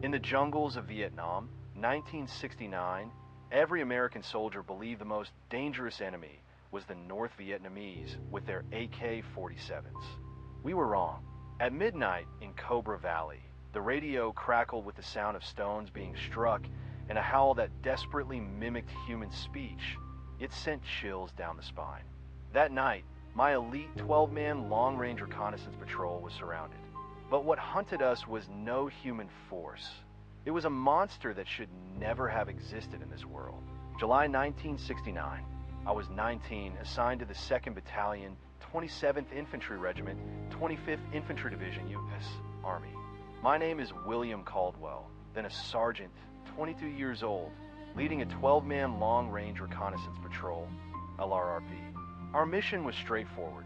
In the jungles of Vietnam, 1969, every American soldier believed the most dangerous enemy was the North Vietnamese with their AK-47s. We were wrong. At midnight in Cobra Valley, the radio crackled with the sound of stones being struck and a howl that desperately mimicked human speech. It sent chills down the spine. That night, my elite 12-man long-range reconnaissance patrol was surrounded. But what hunted us was no human force. It was a monster that should never have existed in this world. July 1969. I was 19, assigned to the 2nd Battalion, 27th Infantry Regiment, 25th Infantry Division, U.S. Army. My name is William Caldwell, then a sergeant, 22 years old, leading a 12-man long-range reconnaissance patrol, LRRP. Our mission was straightforward.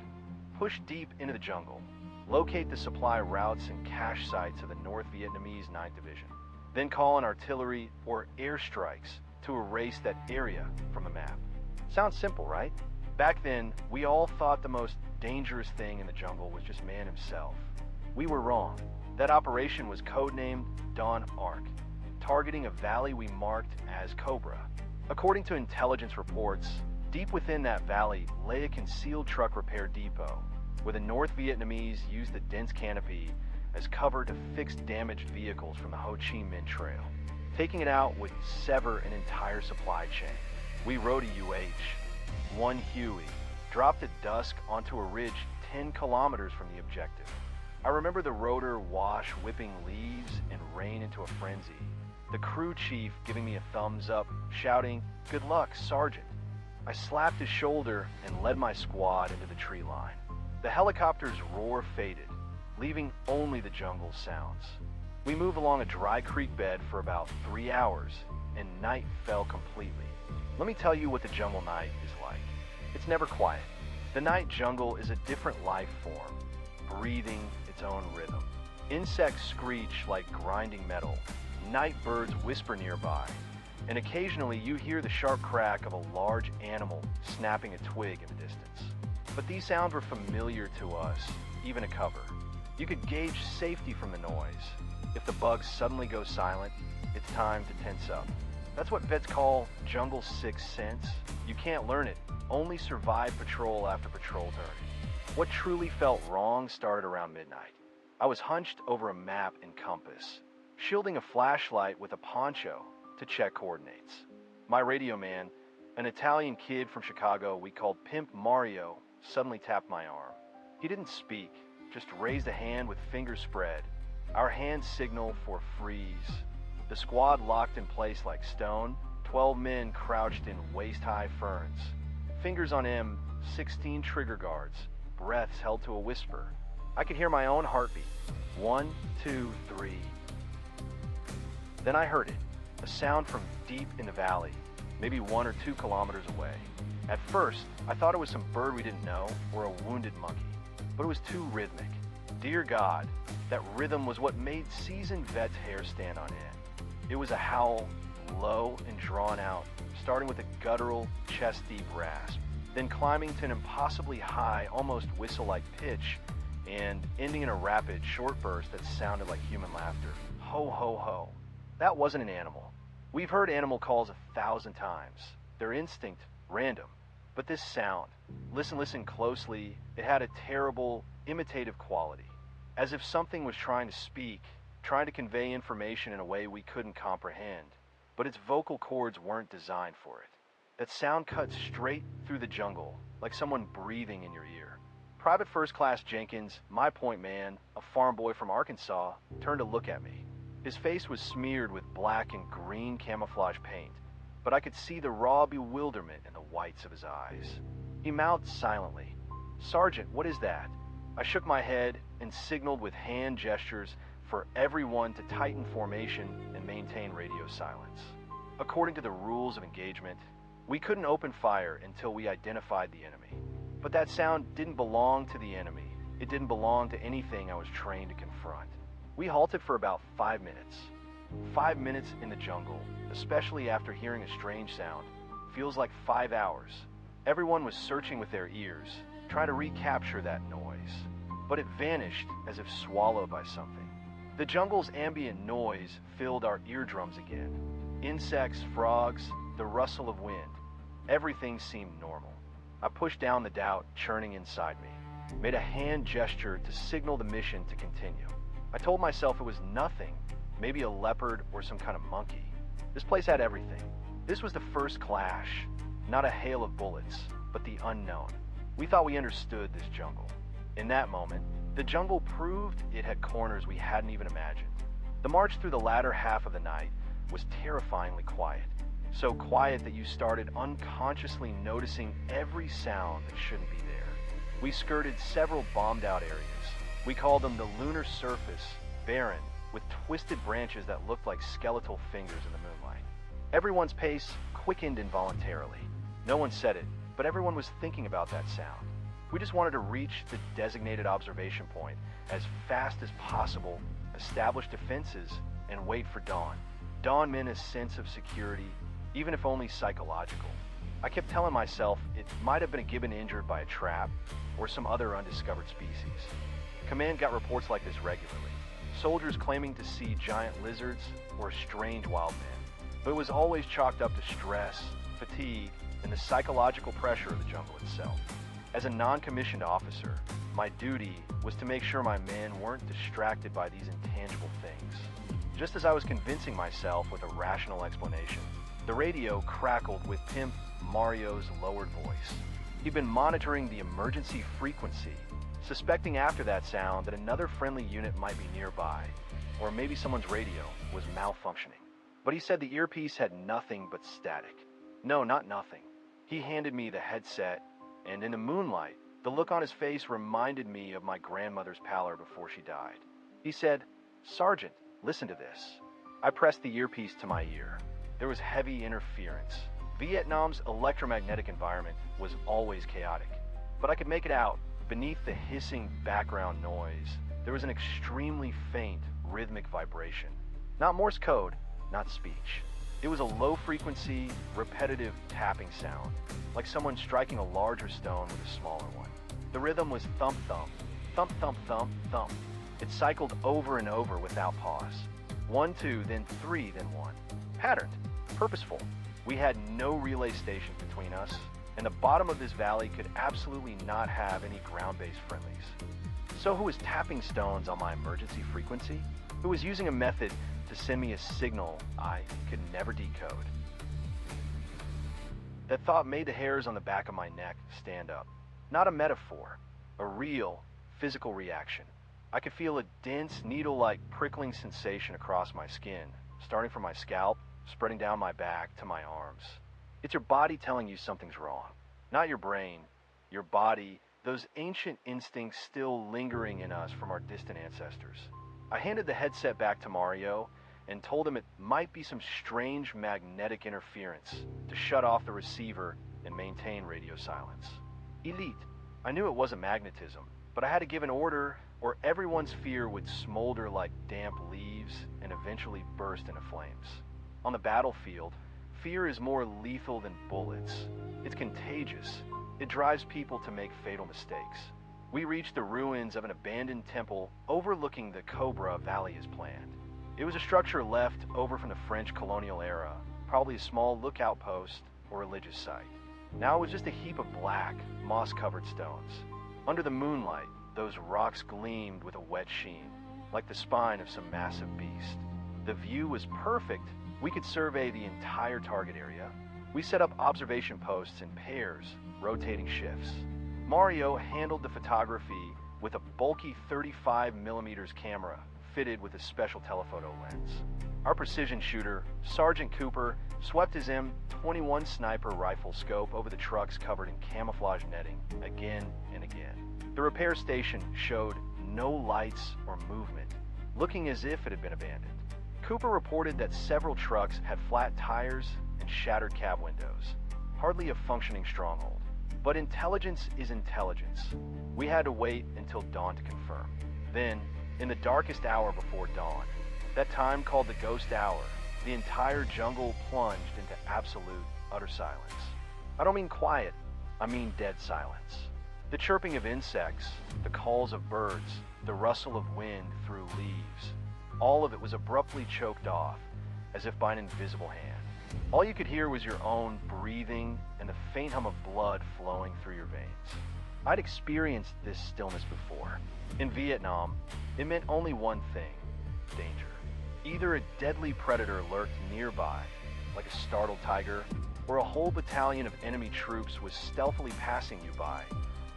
Push deep into the jungle, locate the supply routes and cache sites of the North Vietnamese 9th Division, then call in artillery or airstrikes to erase that area from the map. Sounds simple, right? Back then, we all thought the most dangerous thing in the jungle was just man himself. We were wrong. That operation was codenamed Dawn Arc, targeting a valley we marked as Cobra. According to intelligence reports, deep within that valley lay a concealed truck repair depot, where the North Vietnamese used the dense canopy as cover to fix damaged vehicles from the Ho Chi Minh Trail. Taking it out would sever an entire supply chain. We rode a UH, one Huey, dropped at dusk onto a ridge 10 kilometers from the objective. I remember the rotor wash whipping leaves and rain into a frenzy. The crew chief giving me a thumbs up, shouting, "Good luck, Sergeant." I slapped his shoulder and led my squad into the tree line. The helicopter's roar faded, leaving only the jungle sounds. We moved along a dry creek bed for about 3 hours, and night fell completely. Let me tell you what the jungle night is like. It's never quiet. The night jungle is a different life form, breathing its own rhythm. Insects screech like grinding metal. Night birds whisper nearby, and occasionally you hear the sharp crack of a large animal snapping a twig in the distance. But these sounds were familiar to us, even a cover. You could gauge safety from the noise. If the bugs suddenly go silent, it's time to tense up. That's what vets call jungle sixth sense. You can't learn it, only survive patrol after patrol turn. What truly felt wrong started around midnight. I was hunched over a map and compass, shielding a flashlight with a poncho to check coordinates. My radio man, an Italian kid from Chicago we called Pimp Mario, suddenly tapped my arm. He didn't speak, just raised a hand with fingers spread. Our hand signal for freeze. The squad locked in place like stone, 12 men crouched in waist-high ferns. Fingers on M16 trigger guards, breaths held to a whisper. I could hear my own heartbeat. 1, 2, 3. Then I heard it, a sound from deep in the valley, maybe 1 or 2 kilometers away. At first, I thought it was some bird we didn't know or a wounded monkey, but it was too rhythmic. Dear God, that rhythm was what made seasoned vets' hair stand on end. It was a howl, low and drawn out, starting with a guttural, chest-deep rasp, then climbing to an impossibly high, almost whistle-like pitch, and ending in a rapid, short burst that sounded like human laughter. Ho, ho, ho. That wasn't an animal. We've heard animal calls 1,000 times. Their instinct, random. But this sound, listen closely, it had a terrible, imitative quality. As if something was trying to speak, trying to convey information in a way we couldn't comprehend. But its vocal cords weren't designed for it. That sound cut straight through the jungle, like someone breathing in your ear. Private First Class Jenkins, my point man, a farm boy from Arkansas, turned to look at me. His face was smeared with black and green camouflage paint, but I could see the raw bewilderment in the whites of his eyes. He mouthed silently, "Sergeant, what is that?" I shook my head and signaled with hand gestures for everyone to tighten formation and maintain radio silence. According to the rules of engagement, we couldn't open fire until we identified the enemy. But that sound didn't belong to the enemy. It didn't belong to anything I was trained to confront. We halted for about 5 minutes. 5 minutes in the jungle, especially after hearing a strange sound, feels like 5 hours. Everyone was searching with their ears, trying to recapture that noise. But it vanished as if swallowed by something. The jungle's ambient noise filled our eardrums again. Insects, frogs, the rustle of wind. Everything seemed normal. I pushed down the doubt churning inside me, made a hand gesture to signal the mission to continue. I told myself it was nothing, maybe a leopard or some kind of monkey. This place had everything. This was the first clash, not a hail of bullets, but the unknown. We thought we understood this jungle. In that moment, the jungle proved it had corners we hadn't even imagined. The march through the latter half of the night was terrifyingly quiet. So quiet that you started unconsciously noticing every sound that shouldn't be there. We skirted several bombed out areas. We called them the lunar surface, barren, with twisted branches that looked like skeletal fingers in the moonlight. Everyone's pace quickened involuntarily. No one said it, but everyone was thinking about that sound. We just wanted to reach the designated observation point as fast as possible, establish defenses, and wait for dawn. Dawn meant a sense of security, even if only psychological. I kept telling myself it might have been a gibbon injured by a trap or some other undiscovered species. Command got reports like this regularly. Soldiers claiming to see giant lizards or strange wild men. But it was always chalked up to stress, fatigue, and the psychological pressure of the jungle itself. As a non-commissioned officer, my duty was to make sure my men weren't distracted by these intangible things. Just as I was convincing myself with a rational explanation, the radio crackled with Pimp Mario's lowered voice. He'd been monitoring the emergency frequency, suspecting after that sound that another friendly unit might be nearby, or maybe someone's radio was malfunctioning. But he said the earpiece had nothing but static. No, not nothing. He handed me the headset, and in the moonlight, the look on his face reminded me of my grandmother's pallor before she died. He said, "Sergeant, listen to this." I pressed the earpiece to my ear. There was heavy interference. Vietnam's electromagnetic environment was always chaotic, but I could make it out. Beneath the hissing background noise, there was an extremely faint, rhythmic vibration. Not Morse code, not speech. It was a low-frequency, repetitive tapping sound, like someone striking a larger stone with a smaller one. The rhythm was thump-thump, thump-thump-thump, thump. It cycled over and over without pause. 1, 2, then 3, then 1. Patterned, purposeful. We had no relay stations between us, and the bottom of this valley could absolutely not have any ground-based friendlies. So who was tapping stones on my emergency frequency? Who was using a method to send me a signal I could never decode? That thought made the hairs on the back of my neck stand up. Not a metaphor, a real, physical reaction. I could feel a dense, needle-like prickling sensation across my skin, starting from my scalp, spreading down my back to my arms. It's your body telling you something's wrong. Not your brain, your body, those ancient instincts still lingering in us from our distant ancestors. I handed the headset back to Mario and told him it might be some strange magnetic interference to shut off the receiver and maintain radio silence. Elite. I knew it wasn't magnetism, but I had to give an order or everyone's fear would smolder like damp leaves and eventually burst into flames. On the battlefield, fear is more lethal than bullets. It's contagious. It drives people to make fatal mistakes. We reached the ruins of an abandoned temple overlooking the Cobra Valley as planned. It was a structure left over from the French colonial era, probably a small lookout post or religious site. Now it was just a heap of black, moss-covered stones. Under the moonlight, those rocks gleamed with a wet sheen, like the spine of some massive beast. The view was perfect. We could survey the entire target area. We set up observation posts in pairs, rotating shifts. Mario handled the photography with a bulky 35mm camera fitted with a special telephoto lens. Our precision shooter, Sergeant Cooper, swept his M21 sniper rifle scope over the trucks covered in camouflage netting again and again. The repair station showed no lights or movement, looking as if it had been abandoned. Cooper reported that several trucks had flat tires and shattered cab windows. Hardly a functioning stronghold. But intelligence is intelligence. We had to wait until dawn to confirm. Then, in the darkest hour before dawn, that time called the ghost hour, the entire jungle plunged into absolute, utter silence. I don't mean quiet, I mean dead silence. The chirping of insects, the calls of birds, the rustle of wind through leaves. all of it was abruptly choked off, as if by an invisible hand. All you could hear was your own breathing and the faint hum of blood flowing through your veins. I'd experienced this stillness before. In Vietnam, it meant only one thing: danger. Either a deadly predator lurked nearby, like a startled tiger, or a whole battalion of enemy troops was stealthily passing you by,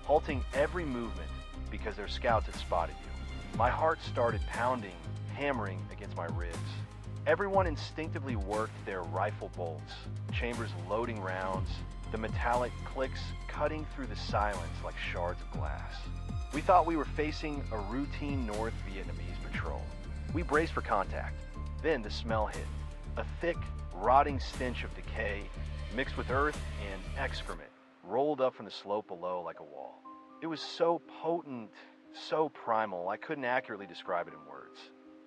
halting every movement because their scouts had spotted you. My heart started pounding, hammering against my ribs. Everyone instinctively worked their rifle bolts, chambers loading rounds, the metallic clicks cutting through the silence like shards of glass. We thought we were facing a routine North Vietnamese patrol. We braced for contact. Then the smell hit. A thick, rotting stench of decay, mixed with earth and excrement, rolled up from the slope below like a wall. It was so potent, so primal, I couldn't accurately describe it in words.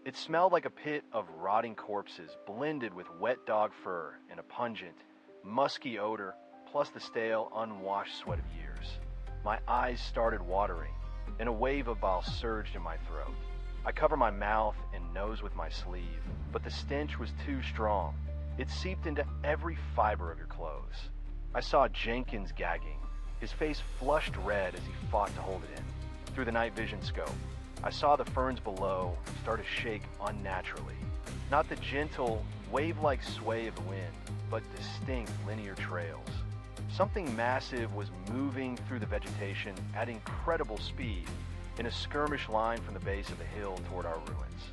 It smelled like a pit of rotting corpses blended with wet dog fur and a pungent, musky odor, plus the stale, unwashed sweat of years. My eyes started watering, and a wave of bile surged in my throat. I covered my mouth and nose with my sleeve, but the stench was too strong. It seeped into every fiber of your clothes. I saw Jenkins gagging, his face flushed red as he fought to hold it in. Through the night vision scope, I saw the ferns below start to shake unnaturally. Not the gentle, wave-like sway of the wind, but distinct linear trails. Something massive was moving through the vegetation at incredible speed in a skirmish line from the base of the hill toward our ruins.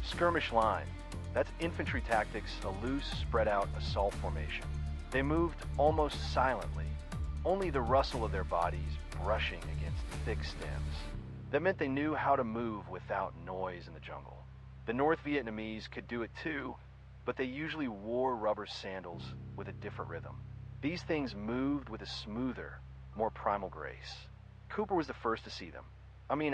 Skirmish line, that's infantry tactics, a loose, spread-out assault formation. They moved almost silently, only the rustle of their bodies brushing against thick stems. That meant they knew how to move without noise in the jungle. The North Vietnamese could do it too, but they usually wore rubber sandals with a different rhythm. These things moved with a smoother, more primal grace. Cooper was the first to see them.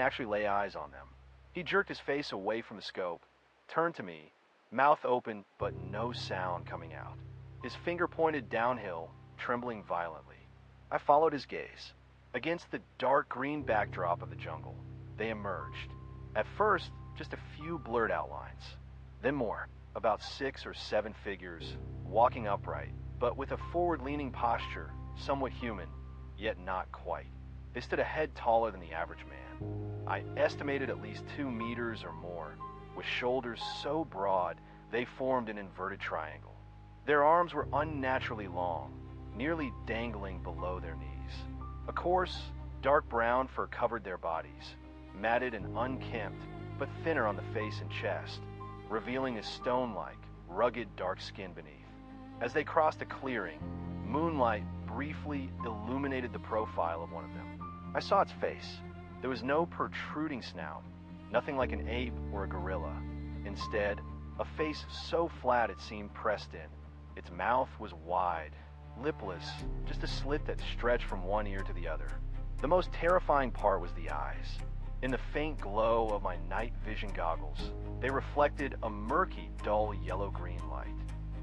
Actually lay eyes on them. He jerked his face away from the scope, turned to me, mouth open but no sound coming out. His finger pointed downhill, trembling violently. I followed his gaze. Against the dark green backdrop of the jungle, they emerged. At first, just a few blurred outlines. Then more, about 6 or 7 figures, walking upright, but with a forward-leaning posture, somewhat human, yet not quite. They stood a head taller than the average man. I estimated at least 2 meters or more, with shoulders so broad they formed an inverted triangle. Their arms were unnaturally long, nearly dangling below their knees. A coarse, dark brown fur covered their bodies, matted and unkempt, but thinner on the face and chest, revealing a stone-like, rugged dark skin beneath. As they crossed a clearing, moonlight briefly illuminated the profile of one of them. I saw its face. There was no protruding snout, nothing like an ape or a gorilla. Instead, a face so flat it seemed pressed in. Its mouth was wide, lipless, just a slit that stretched from one ear to the other. The most terrifying part was the eyes. In the faint glow of my night vision goggles, they reflected a murky, dull yellow-green light.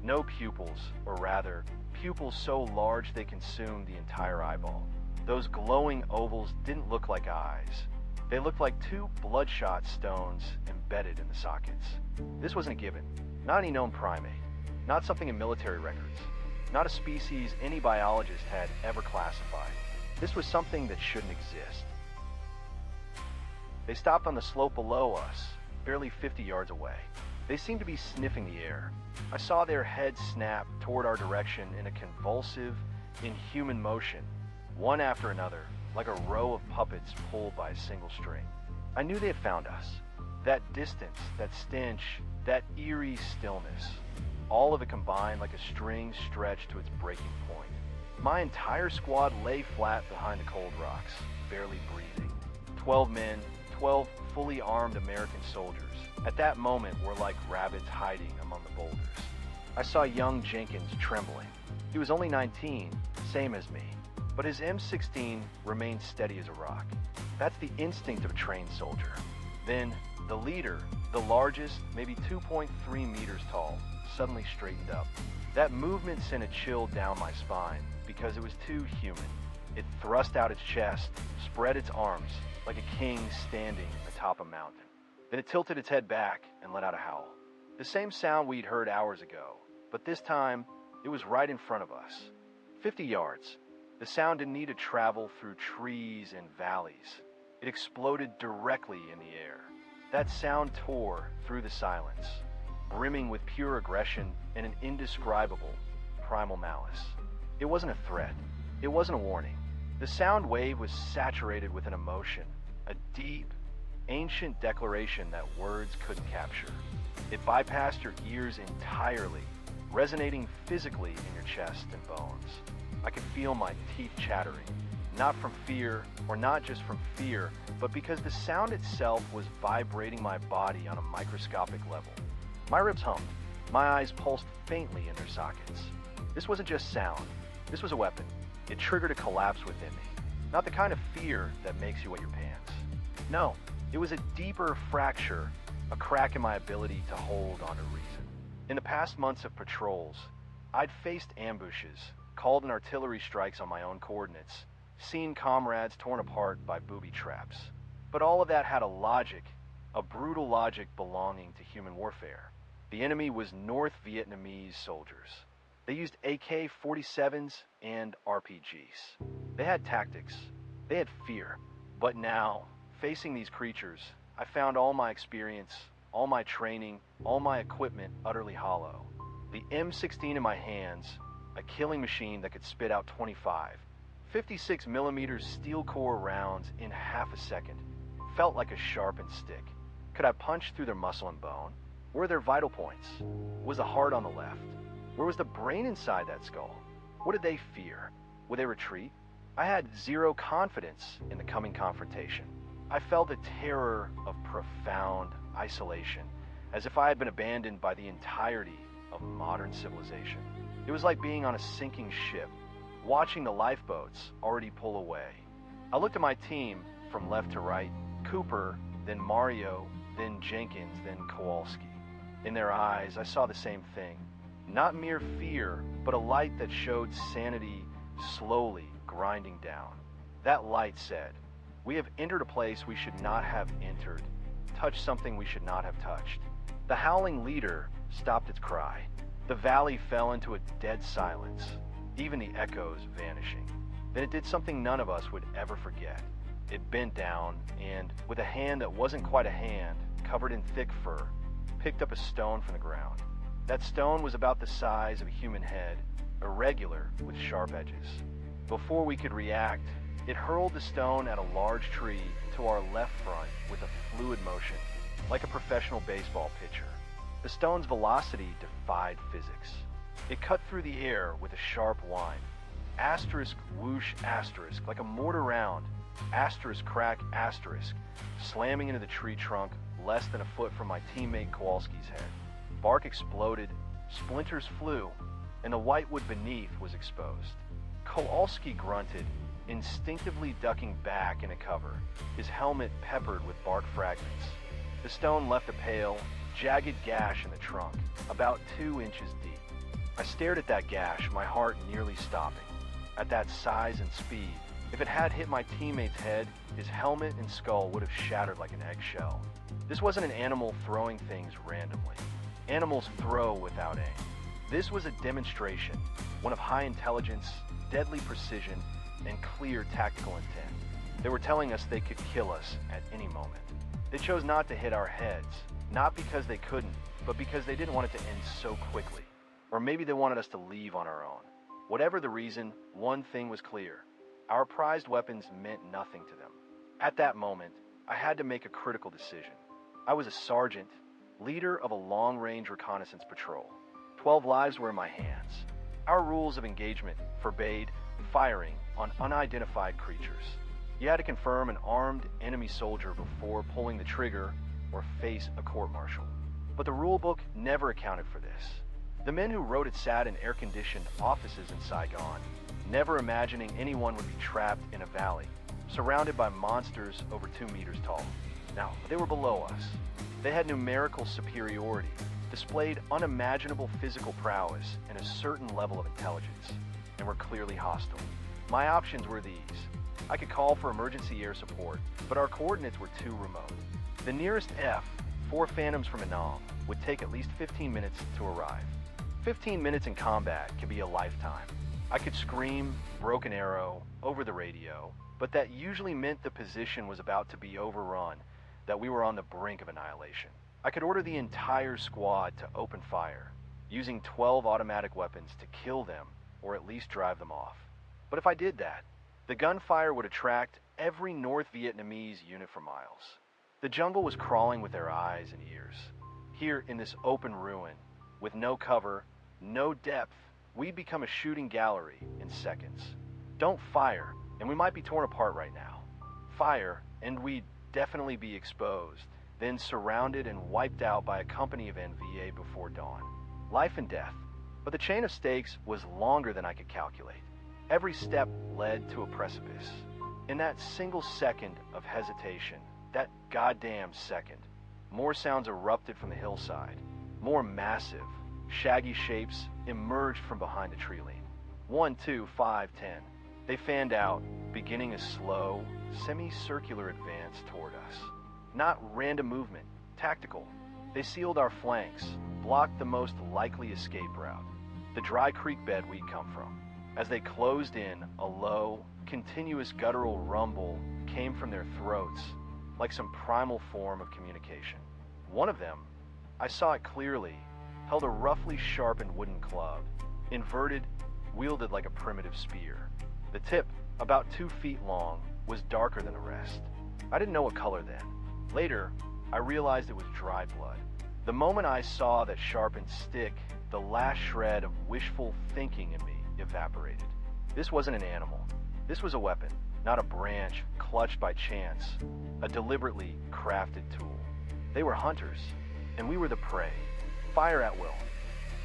No pupils, or rather, pupils so large they consumed the entire eyeball. Those glowing ovals didn't look like eyes. They looked like 2 bloodshot stones embedded in the sockets. This wasn't a gibbon, not any known primate, not something in military records, not a species any biologist had ever classified. This was something that shouldn't exist. They stopped on the slope below us, barely 50 yards away. They seemed to be sniffing the air. I saw their heads snap toward our direction in a convulsive, inhuman motion, one after another, like a row of puppets pulled by a single string. I knew they had found us. That distance, that stench, that eerie stillness, all of it combined like a string stretched to its breaking point. My entire squad lay flat behind the cold rocks, barely breathing. 12 men, 12 fully armed American soldiers, at that moment were like rabbits hiding among the boulders. I saw young Jenkins trembling. He was only 19, same as me, but his M16 remained steady as a rock. That's the instinct of a trained soldier. Then, the leader, the largest, maybe 2.3 meters tall, suddenly straightened up. That movement sent a chill down my spine because it was too human. It thrust out its chest, spread its arms, like a king standing atop a mountain. Then it tilted its head back and let out a howl. The same sound we'd heard hours ago, but this time it was right in front of us. 50 yards. The sound didn't need to travel through trees and valleys. It exploded directly in the air. That sound tore through the silence, brimming with pure aggression and an indescribable primal malice. It wasn't a threat. It wasn't a warning. The sound wave was saturated with an emotion, a deep, ancient declaration that words couldn't capture. It bypassed your ears entirely, resonating physically in your chest and bones. I could feel my teeth chattering, not from fear, or not just from fear, but because the sound itself was vibrating my body on a microscopic level. My ribs hummed. My eyes pulsed faintly in their sockets. This wasn't just sound. This was a weapon. It triggered a collapse within me. Not the kind of fear that makes you wet your pants. No, it was a deeper fracture, a crack in my ability to hold on to reason. In the past months of patrols, I'd faced ambushes, called in artillery strikes on my own coordinates, seen comrades torn apart by booby traps. But all of that had a logic, a brutal logic belonging to human warfare. The enemy was North Vietnamese soldiers. They used AK-47s and RPGs. They had tactics. They had fear. But now, facing these creatures, I found all my experience, all my training, all my equipment utterly hollow. The M16 in my hands, a killing machine that could spit out 25, 56mm steel core rounds in half a second, felt like a sharpened stick. Could I punch through their muscle and bone? Where were their vital points? Was the heart on the left? Where was the brain inside that skull? What did they fear? Would they retreat? I had zero confidence in the coming confrontation. I felt the terror of profound isolation, as if I had been abandoned by the entirety of modern civilization. It was like being on a sinking ship, watching the lifeboats already pull away. I looked at my team from left to right, Cooper, then Mario, then Jenkins, then Kowalski. In their eyes, I saw the same thing. Not mere fear, but a light that showed sanity slowly grinding down. That light said, "We have entered a place we should not have entered, touched something we should not have touched." The howling leader stopped its cry. The valley fell into a dead silence, even the echoes vanishing. Then it did something none of us would ever forget. It bent down and, with a hand that wasn't quite a hand, covered in thick fur, picked up a stone from the ground. That stone was about the size of a human head, irregular with sharp edges. Before we could react, it hurled the stone at a large tree to our left front with a fluid motion, like a professional baseball pitcher. The stone's velocity defied physics. It cut through the air with a sharp whine. Asterisk whoosh asterisk, like a mortar round, asterisk crack asterisk, slamming into the tree trunk less than a foot from my teammate Kowalski's head. Bark exploded, splinters flew, and the whitewood beneath was exposed. Kowalski grunted, instinctively ducking back in a cover, his helmet peppered with bark fragments. The stone left a pale, jagged gash in the trunk, about 2 inches deep. I stared at that gash, my heart nearly stopping. At that size and speed, if it had hit my teammate's head, his helmet and skull would have shattered like an eggshell. This wasn't an animal throwing things randomly. Animals throw without aim. This was a demonstration, one of high intelligence, deadly precision, and clear tactical intent. They were telling us they could kill us at any moment. They chose not to hit our heads, not because they couldn't, but because they didn't want it to end so quickly. Or maybe they wanted us to leave on our own. Whatever the reason, one thing was clear. Our prized weapons meant nothing to them. At that moment, I had to make a critical decision. I was a sergeant, leader of a long-range reconnaissance patrol. 12 lives were in my hands. Our rules of engagement forbade firing on unidentified creatures. You had to confirm an armed enemy soldier before pulling the trigger or face a court-martial. But the rulebook never accounted for this. The men who wrote it sat in air-conditioned offices in Saigon, never imagining anyone would be trapped in a valley, surrounded by monsters over 2 meters tall. Now, they were below us. They had numerical superiority, displayed unimaginable physical prowess and a certain level of intelligence, and were clearly hostile. My options were these. I could call for emergency air support, but our coordinates were too remote. The nearest F 4 Phantoms from Annam would take at least 15 minutes to arrive. 15 minutes in combat can be a lifetime. I could scream "Broken Arrow" over the radio, but that usually meant the position was about to be overrun, that we were on the brink of annihilation. I could order the entire squad to open fire, using 12 automatic weapons to kill them or at least drive them off. But if I did that, the gunfire would attract every North Vietnamese unit for miles. The jungle was crawling with their eyes and ears. Here in this open ruin, with no cover, no depth, we'd become a shooting gallery in seconds. Don't fire, and we might be torn apart right now. Fire, and we'd definitely be exposed, then surrounded and wiped out by a company of NVA before dawn. Life and death. But the chain of stakes was longer than I could calculate. Every step led to a precipice. In that single second of hesitation, that goddamn second, more sounds erupted from the hillside. More massive, shaggy shapes emerged from behind a tree line. 1, 2, 5, 10. They fanned out, beginning a slow, semicircular advance toward us. Not random movement, tactical. They sealed our flanks, blocked the most likely escape route, the dry creek bed we'd come from. As they closed in, a low, continuous guttural rumble came from their throats, like some primal form of communication. One of them, I saw it clearly, held a roughly sharpened wooden club, inverted, wielded like a primitive spear. The tip, about 2 feet long, was darker than the rest. I didn't know what color then. Later, I realized it was dry blood. The moment I saw that sharpened stick, the last shred of wishful thinking in me evaporated. This wasn't an animal. This was a weapon, not a branch clutched by chance, a deliberately crafted tool. They were hunters, and we were the prey. Fire at will.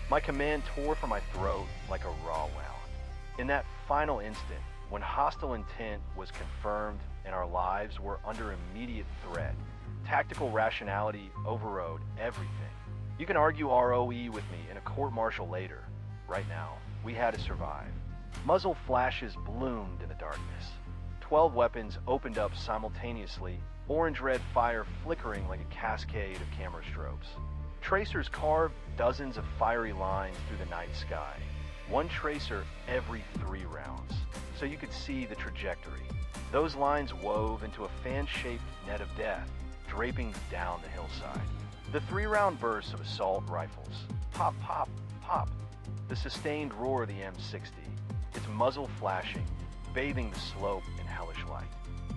My command tore from my throat like a raw wound. In that final instant, when hostile intent was confirmed and our lives were under immediate threat, tactical rationality overrode everything. You can argue ROE with me in a court-martial later. Right now, we had to survive. Muzzle flashes bloomed in the darkness. 12 weapons opened up simultaneously, orange-red fire flickering like a cascade of camera strobes. Tracers carved dozens of fiery lines through the night sky. One tracer every 3 rounds, so you could see the trajectory. Those lines wove into a fan-shaped net of death, draping down the hillside. The 3-round bursts of assault rifles. Pop, pop, pop. The sustained roar of the M60, its muzzle flashing, bathing the slope in hellish light.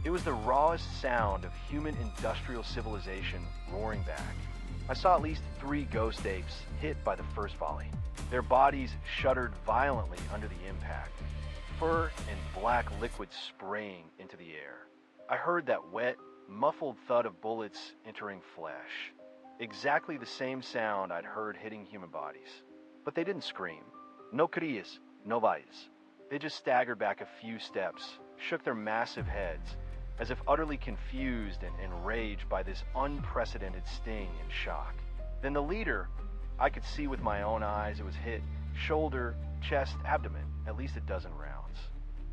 It was the rawest sound of human industrial civilization roaring back. I saw at least 3 ghost apes hit by the first volley. Their bodies shuddered violently under the impact, fur and black liquid spraying into the air. I heard that wet, muffled thud of bullets entering flesh. Exactly the same sound I'd heard hitting human bodies. But they didn't scream. No crías, no valles. They just staggered back a few steps, shook their massive heads, as if utterly confused and enraged by this unprecedented sting and shock. Then the leader, I could see with my own eyes it was hit shoulder, chest, abdomen, at least a dozen rounds.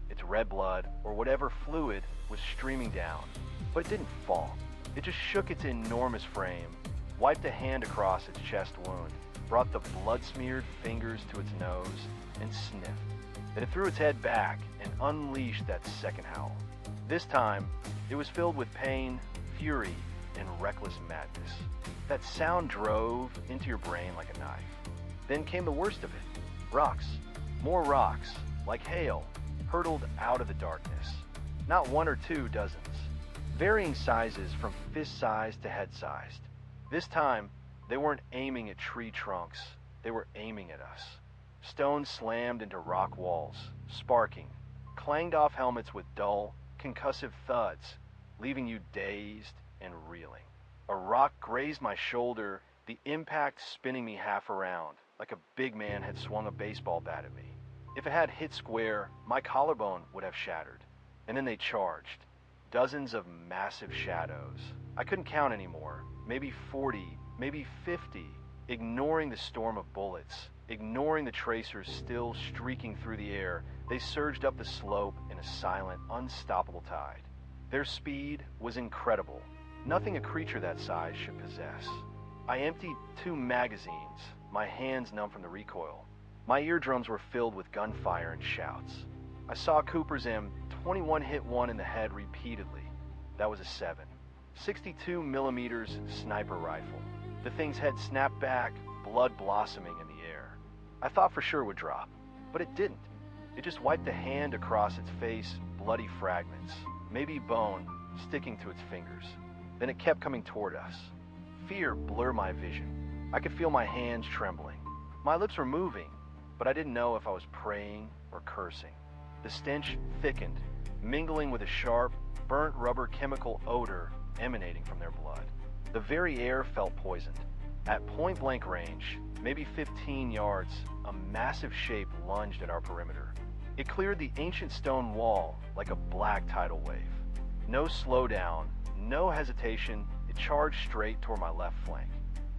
Its red blood, or whatever fluid, was streaming down, but it didn't fall. It just shook its enormous frame, wiped a hand across its chest wound, brought the blood-smeared fingers to its nose, and sniffed. Then it threw its head back and unleashed that second howl. This time, it was filled with pain, fury, and reckless madness. That sound drove into your brain like a knife. Then came the worst of it. Rocks. More rocks, like hail, hurtled out of the darkness. Not 1 or 2 dozens. Varying sizes from fist-sized to head-sized. This time, they weren't aiming at tree trunks. They were aiming at us. Stones slammed into rock walls, sparking, clanged off helmets with dull, concussive thuds, leaving you dazed and reeling. A rock grazed my shoulder, the impact spinning me half around, like a big man had swung a baseball bat at me. If it had hit square, my collarbone would have shattered. And then they charged. Dozens of massive shadows. I couldn't count anymore. Maybe 40, maybe 50, ignoring the storm of bullets, ignoring the tracers still streaking through the air. They surged up the slope in a silent, unstoppable tide. Their speed was incredible. Nothing a creature that size should possess. I emptied 2 magazines, my hands numb from the recoil. My eardrums were filled with gunfire and shouts. I saw Cooper's M21 hit one in the head repeatedly. That was a 7. 62 millimeters sniper rifle. The thing's head snapped back, blood blossoming in the air. I thought for sure it would drop, but it didn't. It just wiped a hand across its face, bloody fragments, maybe bone, sticking to its fingers. Then it kept coming toward us. Fear blurred my vision. I could feel my hands trembling. My lips were moving, but I didn't know if I was praying or cursing. The stench thickened, mingling with a sharp, burnt rubber chemical odor emanating from their blood. The very air felt poisoned. At point-blank range, maybe 15 yards, a massive shape lunged at our perimeter. It cleared the ancient stone wall like a black tidal wave. No slowdown, no hesitation, it charged straight toward my left flank.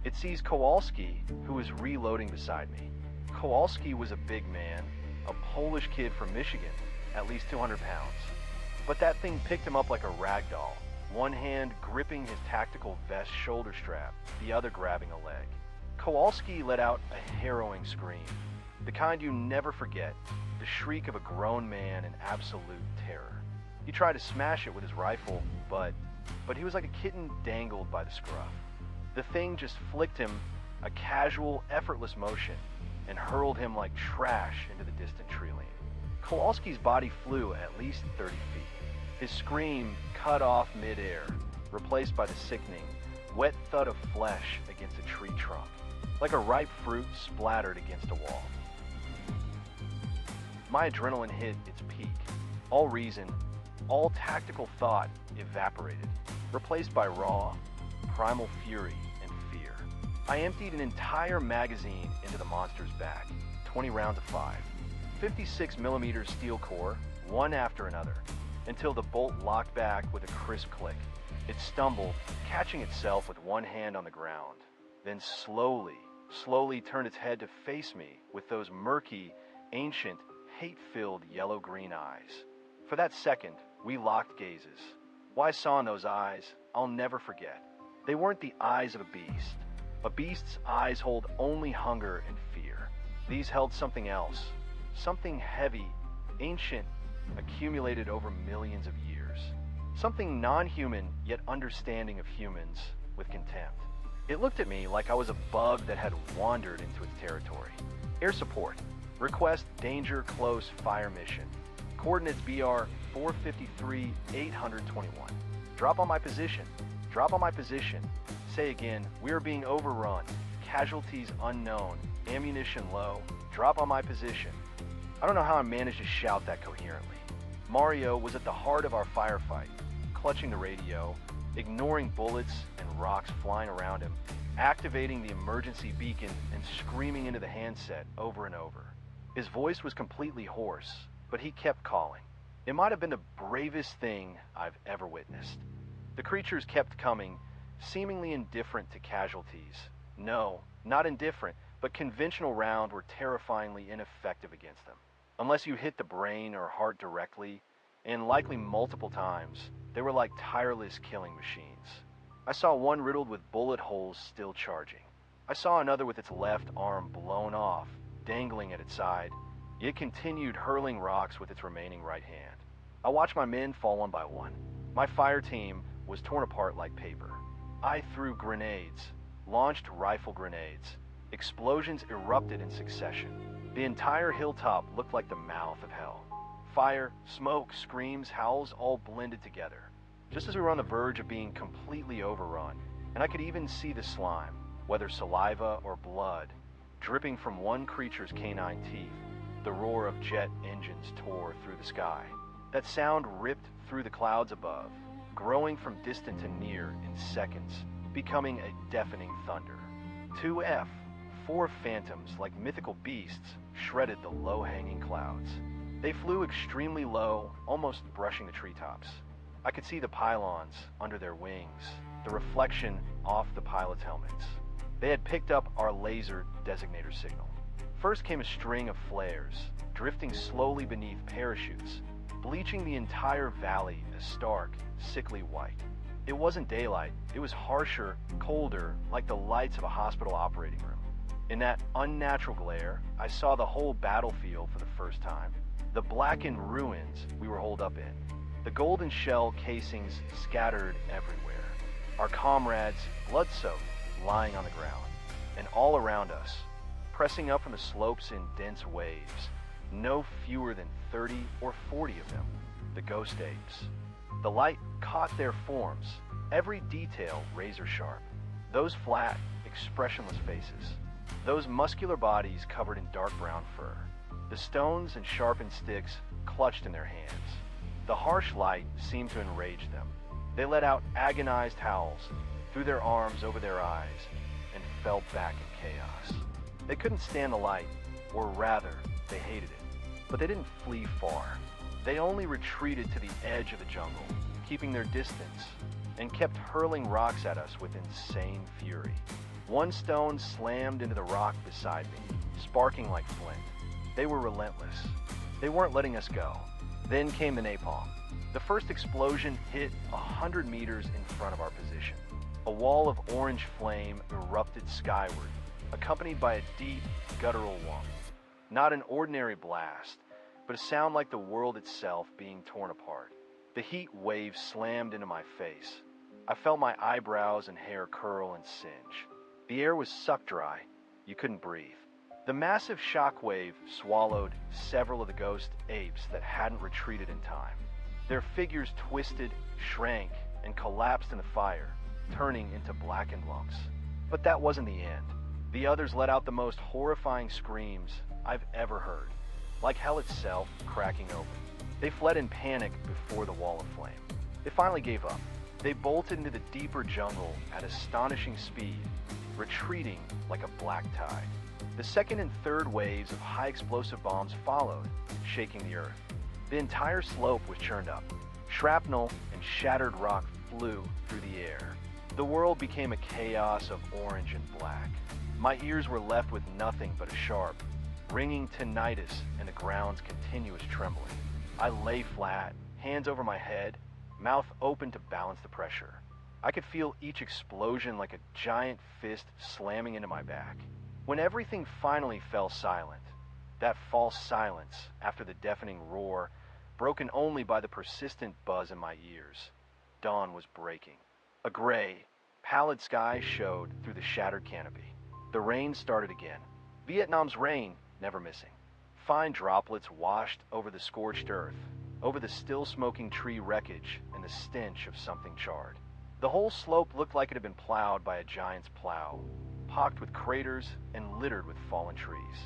It seized Kowalski, who was reloading beside me. Kowalski was a big man, a Polish kid from Michigan, at least 200 pounds. But that thing picked him up like a rag doll, one hand gripping his tactical vest shoulder strap, the other grabbing a leg. Kowalski let out a harrowing scream, the kind you never forget, the shriek of a grown man in absolute terror. He tried to smash it with his rifle, but he was like a kitten dangled by the scruff. The thing just flicked him a casual, effortless motion and hurled him like trash into the distant tree lane. Kowalski's body flew at least 30 feet. His scream cut off midair, replaced by the sickening, wet thud of flesh against a tree trunk, like a ripe fruit splattered against a wall. My adrenaline hit its peak. All reason, all tactical thought evaporated, replaced by raw, primal fury and fear. I emptied an entire magazine into the monster's back, 20 rounds of 5, 56 millimeter steel core, one after another, until the bolt locked back with a crisp click. It stumbled, catching itself with one hand on the ground, then slowly turned its head to face me with those murky, ancient, hate-filled yellow-green eyes. For that second, we locked gazes. What I saw in those eyes, I'll never forget. They weren't the eyes of a beast. A beast's eyes hold only hunger and fear. These held something else, something heavy, ancient, accumulated over millions of years. Something non-human, yet understanding of humans with contempt. It looked at me like I was a bug that had wandered into its territory. Air support. Request danger close fire mission. Coordinates BR 453 821. Drop on my position. Drop on my position. Say again, we are being overrun. Casualties unknown. Ammunition low. Drop on my position. I don't know how I managed to shout that coherently. Mario was at the heart of our firefight, clutching the radio, ignoring bullets and rocks flying around him, activating the emergency beacon and screaming into the handset over and over. His voice was completely hoarse, but he kept calling. It might have been the bravest thing I've ever witnessed. The creatures kept coming, seemingly indifferent to casualties. No, not indifferent, but conventional rounds were terrifyingly ineffective against them. Unless you hit the brain or heart directly, and likely multiple times, they were like tireless killing machines. I saw one riddled with bullet holes still charging. I saw another with its left arm blown off, dangling at its side. It continued hurling rocks with its remaining right hand. I watched my men fall one by one. My fire team was torn apart like paper. I threw grenades, launched rifle grenades. Explosions erupted in succession. The entire hilltop looked like the mouth of hell. Fire, smoke, screams, howls all blended together, just as we were on the verge of being completely overrun. And I could even see the slime, whether saliva or blood, dripping from one creature's canine teeth. The roar of jet engines tore through the sky. That sound ripped through the clouds above, growing from distant to near in seconds, becoming a deafening thunder. 2F, 4 phantoms like mythical beasts, shredded the low-hanging clouds. They flew extremely low, almost brushing the treetops. I could see the pylons under their wings, the reflection off the pilot's helmets. They had picked up our laser designator signal. First came a string of flares, drifting slowly beneath parachutes, bleaching the entire valley a stark, sickly white. It wasn't daylight. It was harsher, colder, like the lights of a hospital operating room. In that unnatural glare, I saw the whole battlefield for the first time. The blackened ruins we were holed up in. The golden shell casings scattered everywhere. Our comrades, blood-soaked, lying on the ground. And all around us, pressing up from the slopes in dense waves, no fewer than 30 or 40 of them, the ghost apes. The light caught their forms, every detail razor sharp. Those flat, expressionless faces. Those muscular bodies covered in dark brown fur. The stones and sharpened sticks clutched in their hands. The harsh light seemed to enrage them. They let out agonized howls, threw their arms over their eyes, and fell back in chaos. They couldn't stand the light, or rather, they hated it. But they didn't flee far. They only retreated to the edge of the jungle, keeping their distance, and kept hurling rocks at us with insane fury. One stone slammed into the rock beside me, sparking like flint. They were relentless. They weren't letting us go. Then came the napalm. The first explosion hit 100 meters in front of our position. A wall of orange flame erupted skyward, accompanied by a deep, guttural whump. Not an ordinary blast, but a sound like the world itself being torn apart. The heat wave slammed into my face. I felt my eyebrows and hair curl and singe. The air was sucked dry. You couldn't breathe. The massive shock wave swallowed several of the ghost apes that hadn't retreated in time. Their figures twisted, shrank, and collapsed in the fire, turning into blackened lumps. But that wasn't the end. The others let out the most horrifying screams I've ever heard, like hell itself cracking open. They fled in panic before the wall of flame. They finally gave up. They bolted into the deeper jungle at astonishing speed, retreating like a black tide. The second and third waves of high explosive bombs followed, shaking the earth. The entire slope was churned up. Shrapnel and shattered rock flew through the air. The world became a chaos of orange and black. My ears were left with nothing but a sharp, ringing tinnitus and the ground's continuous trembling. I lay flat, hands over my head, mouth open to balance the pressure. I could feel each explosion like a giant fist slamming into my back. When everything finally fell silent, that false silence after the deafening roar, broken only by the persistent buzz in my ears, dawn was breaking. A gray, pallid sky showed through the shattered canopy. The rain started again. Vietnam's rain, never missing. Fine droplets washed over the scorched earth, over the still smoking tree wreckage and the stench of something charred. The whole slope looked like it had been plowed by a giant's plow, pocked with craters and littered with fallen trees.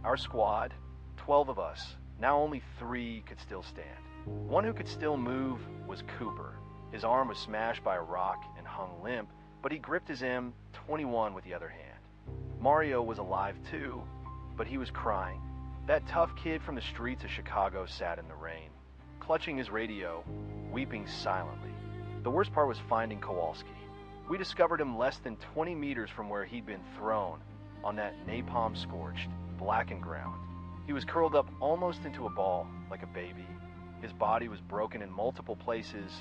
Our squad, 12 of us, now only 3 could still stand. One who could still move was Cooper. His arm was smashed by a rock and hung limp, but he gripped his M21 with the other hand. Mario was alive too, but he was crying. That tough kid from the streets of Chicago sat in the rain, clutching his radio, weeping silently. The worst part was finding Kowalski. We discovered him less than 20 meters from where he'd been thrown, on that napalm-scorched, blackened ground. He was curled up almost into a ball, like a baby. His body was broken in multiple places,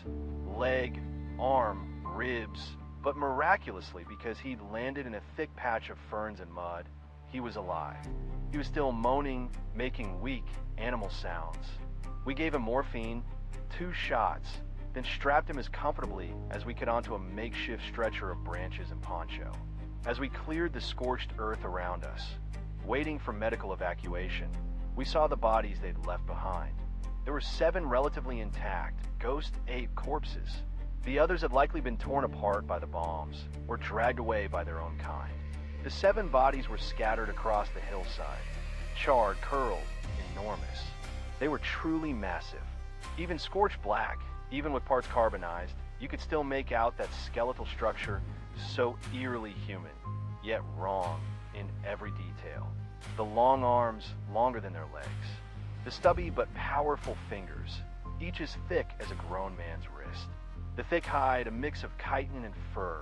leg, arm, ribs, but miraculously, because he'd landed in a thick patch of ferns and mud, he was alive. He was still moaning, making weak animal sounds. We gave him morphine, 2 shots, then strapped him as comfortably as we could onto a makeshift stretcher of branches and poncho. As we cleared the scorched earth around us, waiting for medical evacuation, we saw the bodies they'd left behind. There were 7 relatively intact ghost ape corpses. The others had likely been torn apart by the bombs or dragged away by their own kind. The 7 bodies were scattered across the hillside, charred, curled, enormous. They were truly massive. Even scorched black, even with parts carbonized, you could still make out that skeletal structure so eerily human, yet wrong in every detail. The long arms, longer than their legs. The stubby but powerful fingers, each as thick as a grown man's wrist. The thick hide, a mix of chitin and fur,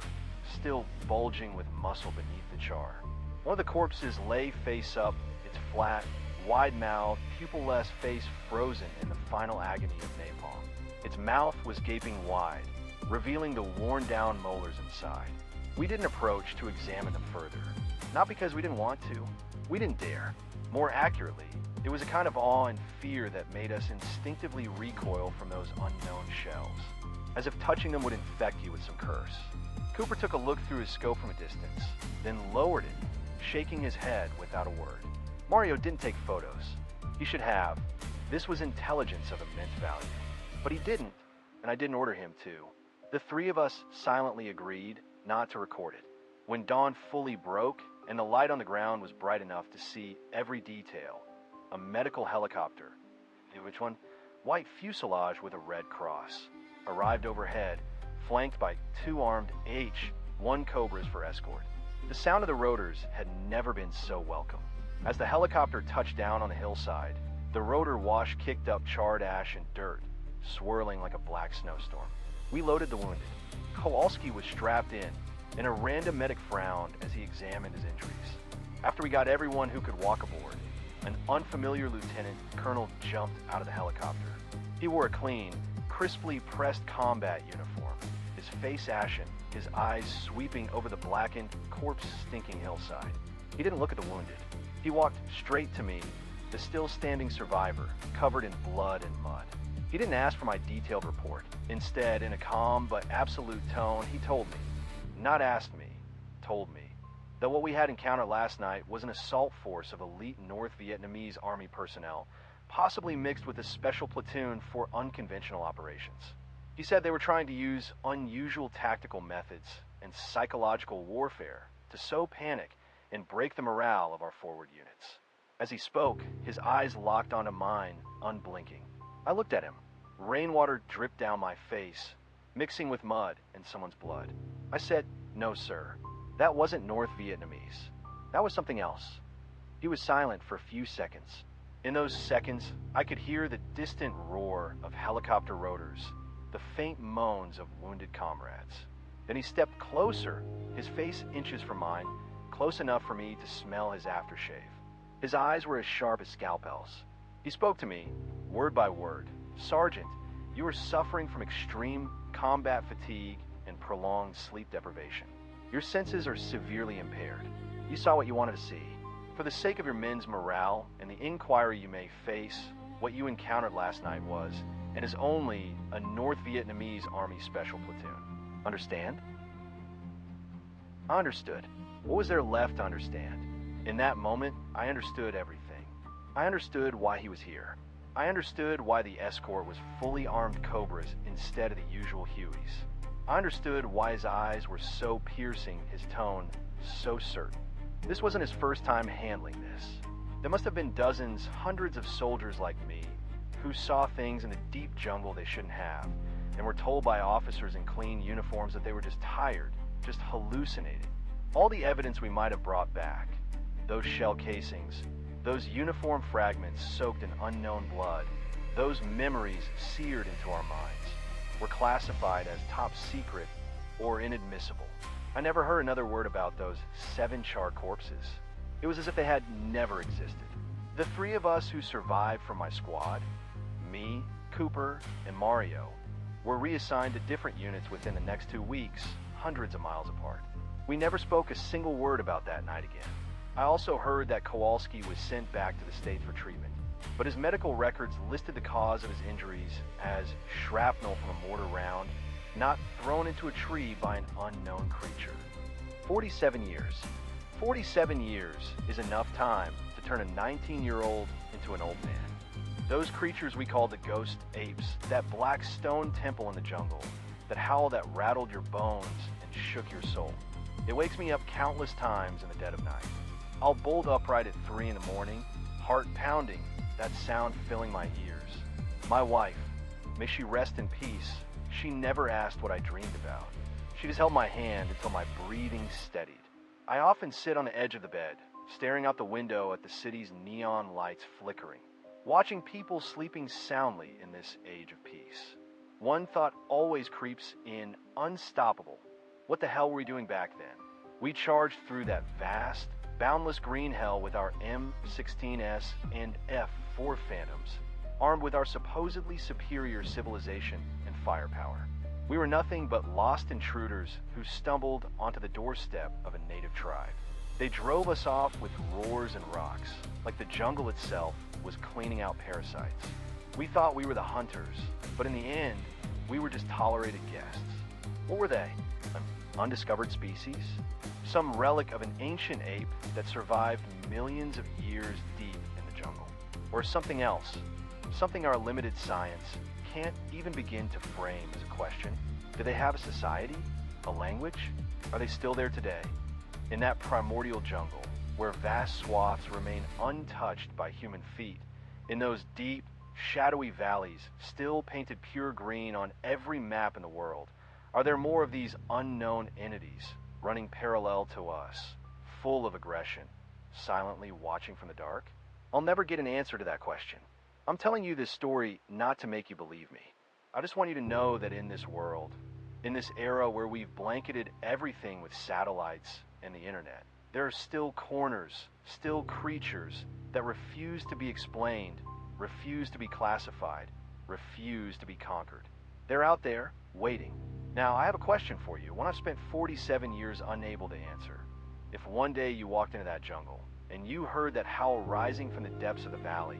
still bulging with muscle beneath the char. One of the corpses lay face up, its flat, wide-mouthed, pupil-less face frozen in the final agony of napalm. Its mouth was gaping wide, revealing the worn-down molars inside. We didn't approach to examine them further. Not because we didn't want to. We didn't dare. More accurately, it was a kind of awe and fear that made us instinctively recoil from those unknown shells, as if touching them would infect you with some curse. Cooper took a look through his scope from a distance, then lowered it, shaking his head without a word. Mario didn't take photos. He should have. This was intelligence of immense value. But he didn't, and I didn't order him to. The three of us silently agreed not to record it. When dawn fully broke and the light on the ground was bright enough to see every detail, a medical helicopter, which one? White fuselage with a red cross, arrived overhead, flanked by two armed H-1 Cobras for escort. The sound of the rotors had never been so welcome. As the helicopter touched down on the hillside, the rotor wash kicked up charred ash and dirt, swirling like a black snowstorm. We loaded the wounded. Kowalski was strapped in, and a random medic frowned as he examined his injuries. After we got everyone who could walk aboard, an unfamiliar lieutenant colonel jumped out of the helicopter. He wore a clean, crisply pressed combat uniform, his face ashen, his eyes sweeping over the blackened, corpse-stinking hillside. He didn't look at the wounded. He walked straight to me, the still-standing survivor, covered in blood and mud. He didn't ask for my detailed report. Instead, in a calm but absolute tone, he told me. Not asked me, told me. That what we had encountered last night was an assault force of elite North Vietnamese army personnel, possibly mixed with a special platoon for unconventional operations. He said they were trying to use unusual tactical methods and psychological warfare to sow panic and break the morale of our forward units. As he spoke, his eyes locked onto mine, unblinking. I looked at him. Rainwater dripped down my face, mixing with mud and someone's blood. I said, "No, sir. That wasn't North Vietnamese. That was something else." He was silent for a few seconds. In those seconds, I could hear the distant roar of helicopter rotors, the faint moans of wounded comrades. Then he stepped closer, his face inches from mine, close enough for me to smell his aftershave. His eyes were as sharp as scalpels. He spoke to me, word by word. "Sergeant, you are suffering from extreme combat fatigue and prolonged sleep deprivation. Your senses are severely impaired. You saw what you wanted to see. For the sake of your men's morale and the inquiry you may face, what you encountered last night was, and is only, a North Vietnamese Army Special Platoon. Understand?" I understood. What was there left to understand? In that moment, I understood everything. I understood why he was here. I understood why the escort was fully armed Cobras instead of the usual Hueys. I understood why his eyes were so piercing, his tone so certain. This wasn't his first time handling this. There must have been dozens, hundreds of soldiers like me who saw things in the deep jungle they shouldn't have and were told by officers in clean uniforms that they were just tired, just hallucinating. All the evidence we might have brought back, those shell casings, those uniform fragments soaked in unknown blood, those memories seared into our minds, were classified as top secret or inadmissible. I never heard another word about those 7 charred corpses. It was as if they had never existed. The 3 of us who survived from my squad, me, Cooper, and Mario, were reassigned to different units within the next 2 weeks, hundreds of miles apart. We never spoke a single word about that night again. I also heard that Kowalski was sent back to the States for treatment, but his medical records listed the cause of his injuries as shrapnel from a mortar round, not thrown into a tree by an unknown creature. 47 years. 47 years is enough time to turn a 19-year-old into an old man. Those creatures we call the ghost apes, that black stone temple in the jungle, that howl that rattled your bones and shook your soul. It wakes me up countless times in the dead of night. I'll bolt upright at 3 in the morning, heart pounding, that sound filling my ears. My wife, may she rest in peace, she never asked what I dreamed about. She just held my hand until my breathing steadied. I often sit on the edge of the bed, staring out the window at the city's neon lights flickering, watching people sleeping soundly in this age of peace. One thought always creeps in, unstoppable. What the hell were we doing back then? We charged through that vast, boundless green hell with our M16S and F4 Phantoms, armed with our supposedly superior civilization and firepower. We were nothing but lost intruders who stumbled onto the doorstep of a native tribe. They drove us off with roars and rocks, like the jungle itself was cleaning out parasites. We thought we were the hunters, but in the end, we were just tolerated guests. What were they? An undiscovered species? Some relic of an ancient ape that survived millions of years deep in the jungle? Or something else? Something our limited science can't even begin to frame as a question. Do they have a society? A language? Are they still there today? In that primordial jungle, where vast swaths remain untouched by human feet, in those deep, shadowy valleys, still painted pure green on every map in the world, are there more of these unknown entities running parallel to us, full of aggression, silently watching from the dark? I'll never get an answer to that question. I'm telling you this story not to make you believe me. I just want you to know that in this world, in this era where we've blanketed everything with satellites and the internet, there are still corners, still creatures that refuse to be explained, refuse to be classified, refuse to be conquered. They're out there, waiting. Now, I have a question for you, one I've spent 47 years unable to answer. If one day you walked into that jungle, and you heard that howl rising from the depths of the valley,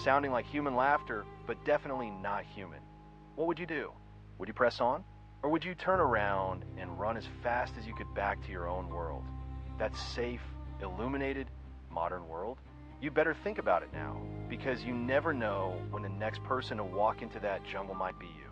sounding like human laughter, but definitely not human, what would you do? Would you press on? Or would you turn around and run as fast as you could back to your own world? That safe, illuminated, modern world? You better think about it now, because you never know when the next person to walk into that jungle might be you.